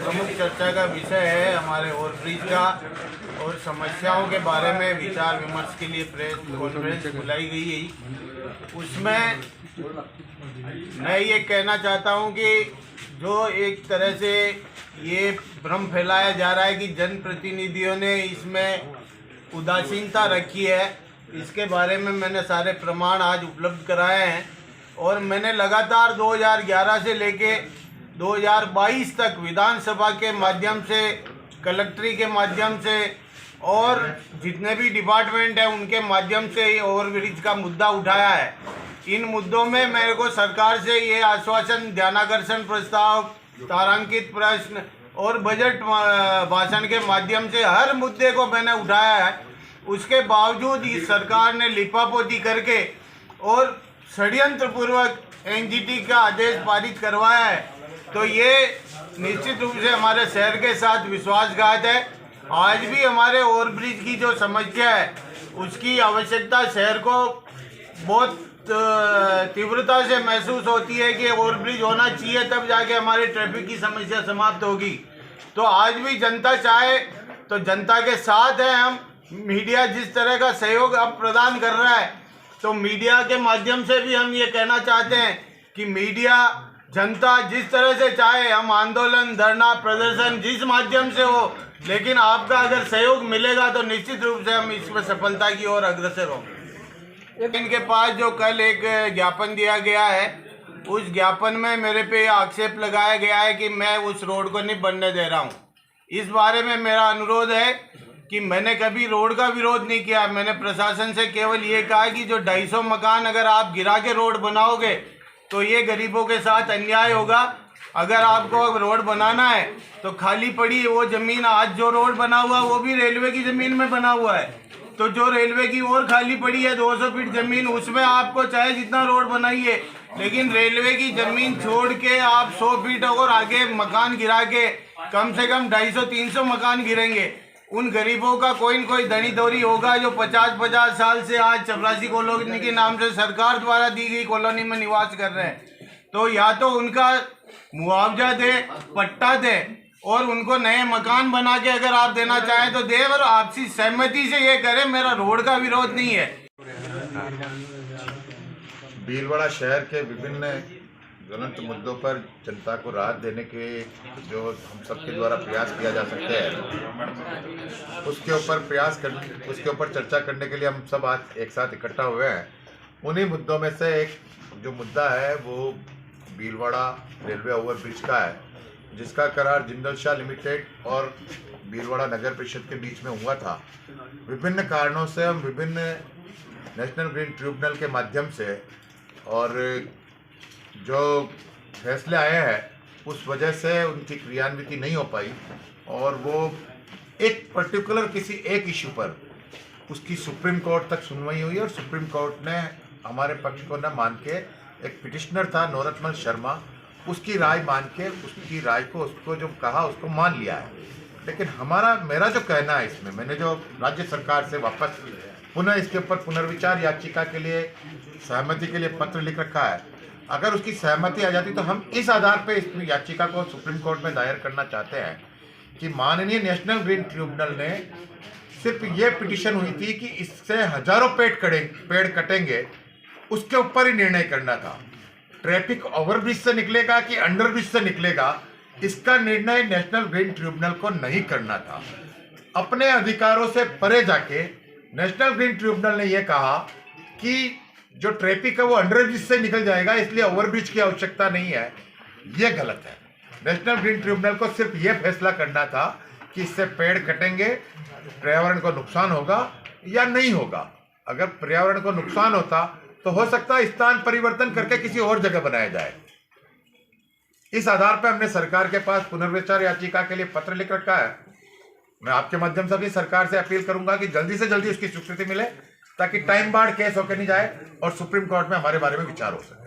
प्रमुख चर्चा का विषय है हमारे ओवरब्रिज का और समस्याओं के बारे में विचार विमर्श के लिए प्रेस कॉन्फ्रेंस बुलाई गई है। उसमें मैं ये कहना चाहता हूँ कि जो एक तरह से ये भ्रम फैलाया जा रहा है कि जनप्रतिनिधियों ने इसमें उदासीनता रखी है, इसके बारे में मैंने सारे प्रमाण आज उपलब्ध कराए हैं और मैंने लगातार 2011 से लेके 2022 तक विधानसभा के माध्यम से, कलेक्ट्री के माध्यम से और जितने भी डिपार्टमेंट हैं उनके माध्यम से ये ओवरब्रिज का मुद्दा उठाया है। इन मुद्दों में मेरे को सरकार से ये आश्वासन, ध्यानाकर्षण प्रस्ताव, तारांकित प्रश्न और बजट भाषण के माध्यम से हर मुद्दे को मैंने उठाया है। उसके बावजूद इस सरकार ने लिपापोती करके और षड्यंत्र पूर्वक एनजीटी का आदेश पारित करवाया है, तो ये निश्चित रूप से हमारे शहर के साथ विश्वासघात है। आज भी हमारे ओवरब्रिज की जो समस्या है उसकी आवश्यकता शहर को बहुत तीव्रता से महसूस होती है कि ओवरब्रिज होना चाहिए, तब जाके हमारी ट्रैफिक की समस्या समाप्त होगी। तो आज भी जनता चाहे तो जनता के साथ है हम। मीडिया जिस तरह का सहयोग अब प्रदान कर रहा है, तो मीडिया के माध्यम से भी हम ये कहना चाहते हैं कि मीडिया, जनता जिस तरह से चाहे, हम आंदोलन, धरना, प्रदर्शन जिस माध्यम से हो, लेकिन आपका अगर सहयोग मिलेगा तो निश्चित रूप से हम इसमें सफलता की ओर अग्रसर होंगे। इनके पास जो कल एक ज्ञापन दिया गया है, उस ज्ञापन में मेरे पे आक्षेप लगाया गया है कि मैं उस रोड को नहीं बनने दे रहा हूँ। इस बारे में मेरा अनुरोध है कि मैंने कभी रोड का विरोध नहीं किया। मैंने प्रशासन से केवल ये कहा कि जो 250 मकान अगर आप गिरा के रोड बनाओगे तो ये गरीबों के साथ अन्याय होगा। अगर आपको रोड बनाना है तो खाली पड़ी वो ज़मीन, आज जो रोड बना हुआ वो भी रेलवे की ज़मीन में बना हुआ है, तो जो रेलवे की और खाली पड़ी है 200 फीट ज़मीन, उसमें आपको चाहे जितना रोड बनाइए, लेकिन रेलवे की ज़मीन छोड़ के आप 100 फीट और आगे मकान गिरा के कम से कम 250-300 मकान गिरेंगे। उन गरीबों का कोई न कोई धनी दौरी होगा जो 50-50 साल से आज चपरासी कॉलोनी के नाम से सरकार द्वारा दी गई कॉलोनी में निवास कर रहे हैं। तो या तो उनका मुआवजा दे, पट्टा दे और उनको नए मकान बना के अगर आप देना चाहें तो दे, और आपसी सहमति से ये करें। मेरा रोड का विरोध नहीं है। भीलवाड़ा शहर के विभिन्न ज्वलंत मुद्दों पर जनता को राहत देने के जो हम सबके द्वारा प्रयास किया जा सकते हैं, उसके ऊपर चर्चा करने के लिए हम सब आज एक साथ इकट्ठा हुए हैं। उन्हीं मुद्दों में से एक जो मुद्दा है वो भीलवाड़ा रेलवे ओवरब्रिज का है, जिसका करार जिंदल शाह लिमिटेड और भीलवाड़ा नगर परिषद के बीच में हुआ था। विभिन्न कारणों से हम विभिन्न नेशनल ग्रीन ट्रिब्यूनल के माध्यम से और जो फैसले आए हैं उस वजह से उनकी क्रियान्विति नहीं हो पाई और वो एक पर्टिकुलर किसी एक इशू पर उसकी सुप्रीम कोर्ट तक सुनवाई हुई और सुप्रीम कोर्ट ने हमारे पक्ष को न मान के, एक पिटिशनर था नोरतमल शर्मा, उसकी राय मान के, उसकी राय को, उसको जो कहा उसको मान लिया है। लेकिन मेरा जो कहना है इसमें, मैंने जो राज्य सरकार से वापस पुनः इसके ऊपर पुनर्विचार याचिका के लिए, सहमति के लिए पत्र लिख रखा है। अगर उसकी सहमति आ जाती तो हम इस आधार पर इस याचिका को सुप्रीम कोर्ट में दायर करना चाहते हैं कि माननीय नेशनल ग्रीन ट्रिब्यूनल ने सिर्फ ये पिटिशन हुई थी कि इससे हजारों पेड़ कटेंगे, उसके ऊपर ही निर्णय करना था। ट्रैफिक ओवरब्रिज से निकलेगा कि अंडरब्रिज से निकलेगा, इसका निर्णय नेशनल ग्रीन ट्रिब्यूनल को नहीं करना था। अपने अधिकारों से परे जाके नेशनल ग्रीन ट्रिब्यूनल ने यह कहा कि जो ट्रैफिक है वो अंडरब्रिज से निकल जाएगा, इसलिए ओवरब्रिज की आवश्यकता नहीं है। ये गलत है। नेशनल ग्रीन ट्रिब्यूनल को सिर्फ ये फैसला करना था कि इससे पेड़ कटेंगे, पर्यावरण को नुकसान होगा या नहीं होगा। अगर पर्यावरण को नुकसान होता तो हो सकता है स्थान परिवर्तन करके किसी और जगह बनाया जाए। इस आधार पर हमने सरकार के पास पुनर्विचार याचिका के लिए पत्र लिख रखा है। मैं आपके माध्यम से भी सरकार से अपील करूंगा कि जल्दी से जल्दी उसकी स्वीकृति मिले, ताकि टाइम बार्ड केस होकर नहीं जाए और सुप्रीम कोर्ट में हमारे बारे में विचार हो सके।